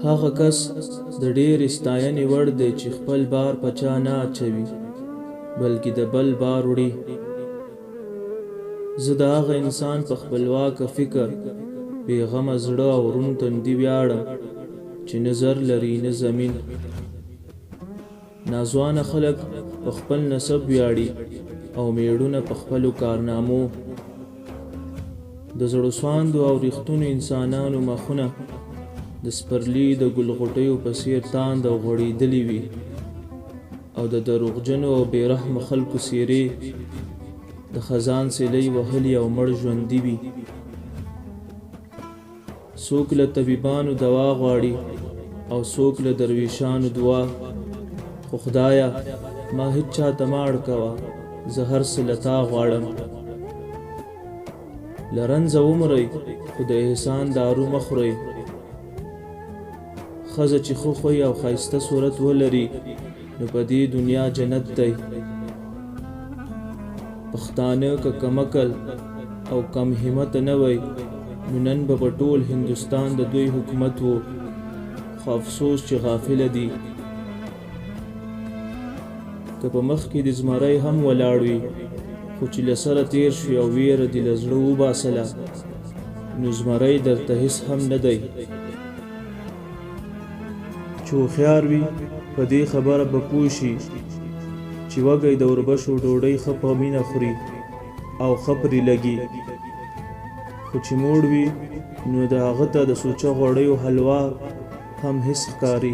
هغه کس د ډېر ستاینې وړ دی چې خپل بار په چا نه اچوي بلکې د بل بار وړي. زه د هغه انسان په خپلواکه فکر بېغمه زړه او روڼ تندي ویاړم چې نه زر لري نه زمین. ناځوانه خلک په خپل نسب ویاړي او میړونه په خپلو کارنامو. د زړو سواندو او ریښتونو انسانانو مخونه د سپرلي د ګلغوټیو په څېر تاند او غوړېدلي وي او د دروغجنو او بېرحمه خلکو څېرې د خزان سیلۍ وهلي او مړ ژوندي وي. څوک له طبیبانو دوا غواړي او څوک له درویشانو دعا. خو خدایه ما هیڅ چاته مه اړ کوه، زه هر څه له تا غواړم. له رنځه ومرئ خو د احسان دارو مه خورئ. ښځه چې ښه خوی او ښایسته صورت ولري نو په دې دنیا جنت دی. پښتانه که کم عقل او کم همته نه وی نو نن به په ټول هندوستان د دوی حکومت و، خو افسوس چې غافله دي. که په مخ کې د زمری هم ولاړ وي خو چې له سره تیر شوي او ویره دې له زړه وباسله نو زمری درته هېڅ هم نه دی. چې هوښیار وي په دې خبره به پوه شي چې وږی د وربشو ډوډۍ ښه په مینه خوري او ښه پرې لګي، خو چې موړ وي نو د هغه ته د سوچه غوړیو حلوا هم هېڅ ښکاري.